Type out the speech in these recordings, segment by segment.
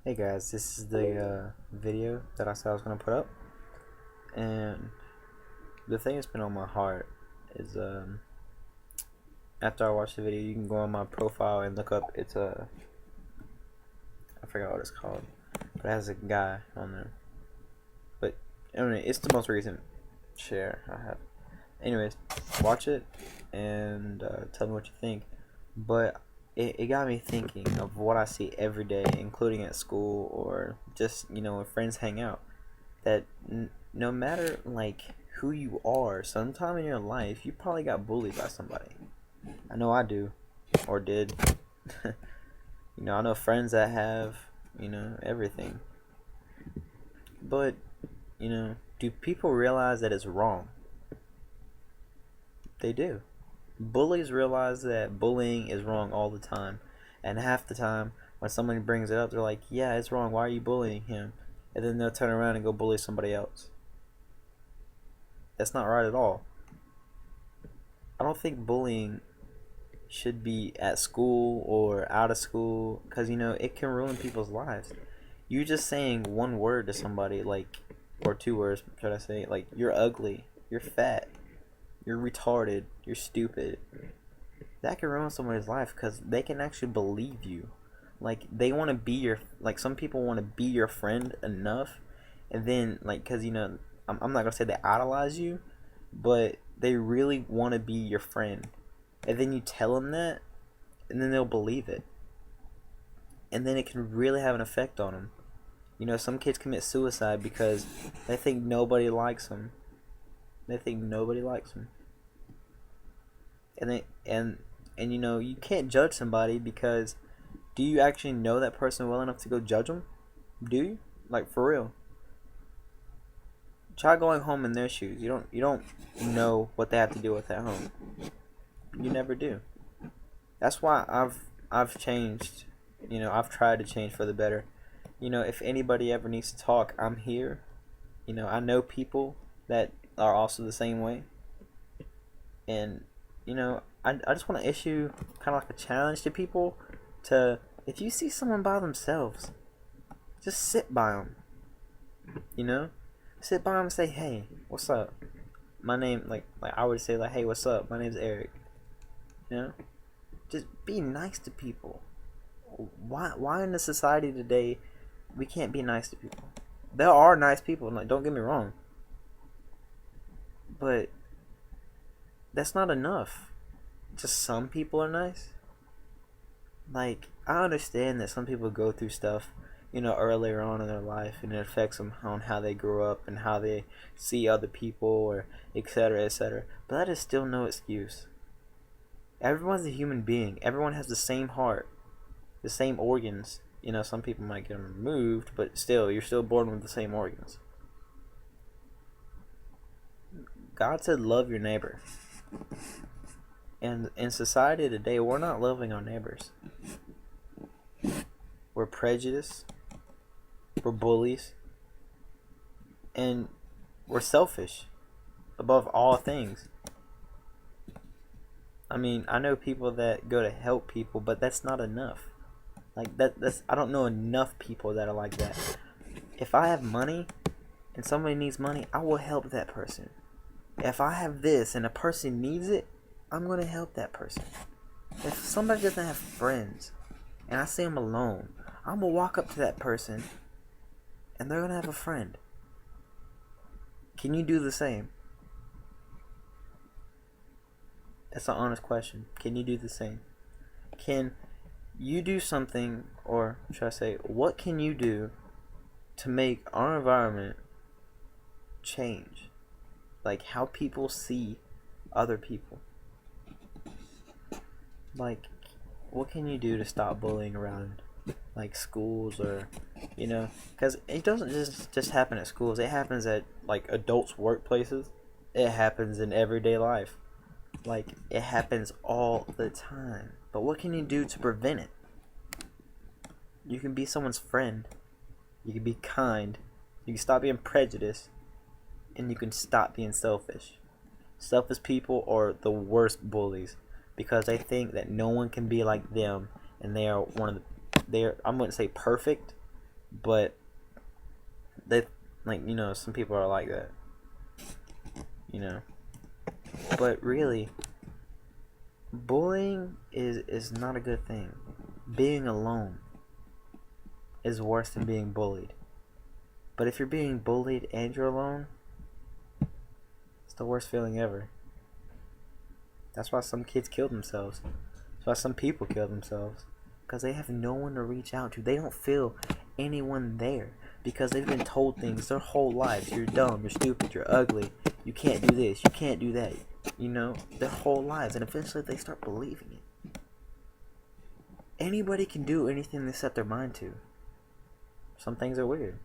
Hey guys, this is the video that I said I was gonna put up, and the thing that's been on my heart is after I watch the video, you can go on my profile and look up. It's a I forgot what it's called, but it has a guy on there. But I mean, it's the most recent share I have. Anyways, watch it and tell me what you think. But it got me thinking of what I see every day, including at school or just when friends hang out. That no matter like who you are, sometime in your life you probably got bullied by somebody. I know I do, or did. I know friends that have everything. But do people realize that it's wrong? They do. Bullies realize that bullying is wrong all the time, and half the time when somebody brings it up, they're like, "Yeah, it's wrong. Why are you bullying him?" And then they'll turn around and go bully somebody else. That's not right at all. I don't think bullying should be at school or out of school because it can ruin people's lives. You just saying one word to somebody, like, or two words, should I say, like, you're ugly, you're fat, you're retarded, you're stupid. That can ruin somebody's life because they can actually believe you. Like, they want to be your, like, some people want to be your friend enough, and then, like, because, I'm not going to say they idolize you, but they really want to be your friend. And then you tell them that, and then they'll believe it. And then it can really have an effect on them. Some kids commit suicide because they think nobody likes them. They think nobody likes them. And you can't judge somebody because do you actually know that person well enough to go judge them? Do you? Like, for real. Try going home in their shoes. You don't know what they have to deal with at home. You never do. That's why I've changed. I've tried to change for the better. If anybody ever needs to talk, I'm here. I know people that are also the same way. And I just want to issue kind of like a challenge to people to, if you see someone by themselves, just sit by them. Sit by them and say, "Hey, what's up? My name," like I would say, like, "Hey, what's up? My name's Eric." You know, just be nice to people. Why in the society today we can't be nice to people? There are nice people, like, don't get me wrong, but that's not enough. Just some people are nice. Like, I understand that some people go through stuff, earlier on in their life, and it affects them on how they grow up and how they see other people, or etc. etc. But that is still no excuse. Everyone's a human being. Everyone has the same heart, the same organs. Some people might get them removed, but still, you're still born with the same organs. God said, "Love your neighbor." And in society today, we're not loving our neighbors. We're prejudiced, we're bullies, and we're selfish above all things. I mean, I know people that go to help people, but that's not enough. Like, that's I don't know enough people that are like that. If I have money and somebody needs money, I will help that person. If I have this and a person needs it, I'm going to help that person. If somebody doesn't have friends and I see them alone, I'm going to walk up to that person and they're going to have a friend. Can you do the same? That's an honest question. Can you do the same? Can you do something, or should I say, what can you do to make our environment change? Like, how people see other people. Like, what can you do to stop bullying around, like, schools, or because it doesn't just happen at schools. It happens at, like, adults' workplaces. It happens in everyday life. Like, it happens all the time. But what can you do to prevent it? You can be someone's friend. You can be kind. You can stop being prejudiced. And you can stop being selfish. Selfish people are the worst bullies because they think that no one can be like them, and they are one of the, I wouldn't say perfect, But they, like, some people are like that, you know. But really, bullying is not a good thing. Being alone is worse than being bullied. But if you're being bullied and you're alone, it's the worst feeling ever. That's why some kids kill themselves. That's why some people kill themselves. Because they have no one to reach out to. They don't feel anyone there. Because they've been told things their whole lives. You're dumb, you're stupid, you're ugly. You can't do this, you can't do that. Their whole lives. And eventually they start believing it. Anybody can do anything they set their mind to. Some things are weird.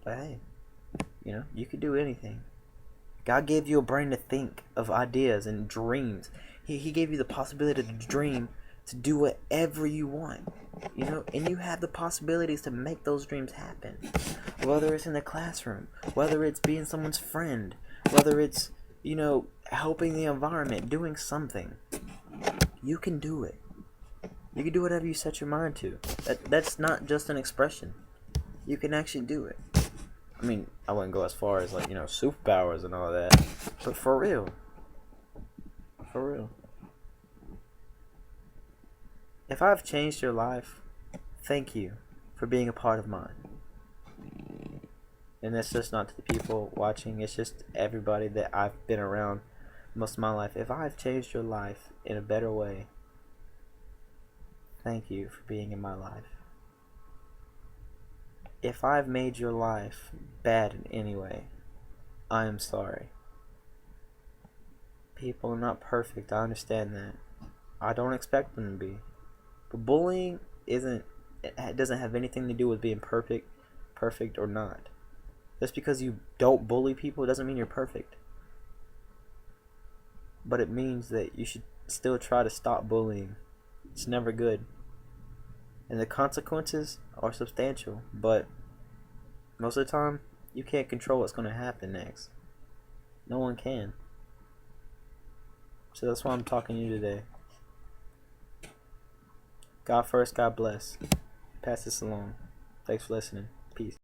But hey, you can do anything. God gave you a brain to think of ideas and dreams. He gave you the possibility to dream, to do whatever you want. And you have the possibilities to make those dreams happen. Whether it's in the classroom, whether it's being someone's friend, whether it's, helping the environment, doing something. You can do it. You can do whatever you set your mind to. That's not just an expression. You can actually do it. I mean, I wouldn't go as far as, superpowers and all that. But for real. For real. If I've changed your life, thank you for being a part of mine. And that's just not to the people watching. It's just everybody that I've been around most of my life. If I've changed your life in a better way, thank you for being in my life. If I've made your life bad in any way, I am sorry. People are not perfect, I understand that. I don't expect them to be. But bullying it doesn't have anything to do with being perfect or not. Just because you don't bully people doesn't mean you're perfect. But it means that you should still try to stop bullying. It's never good. And the consequences are substantial, but most of the time, you can't control what's going to happen next. No one can. So that's why I'm talking to you today. God first, God bless. Pass this along. Thanks for listening. Peace.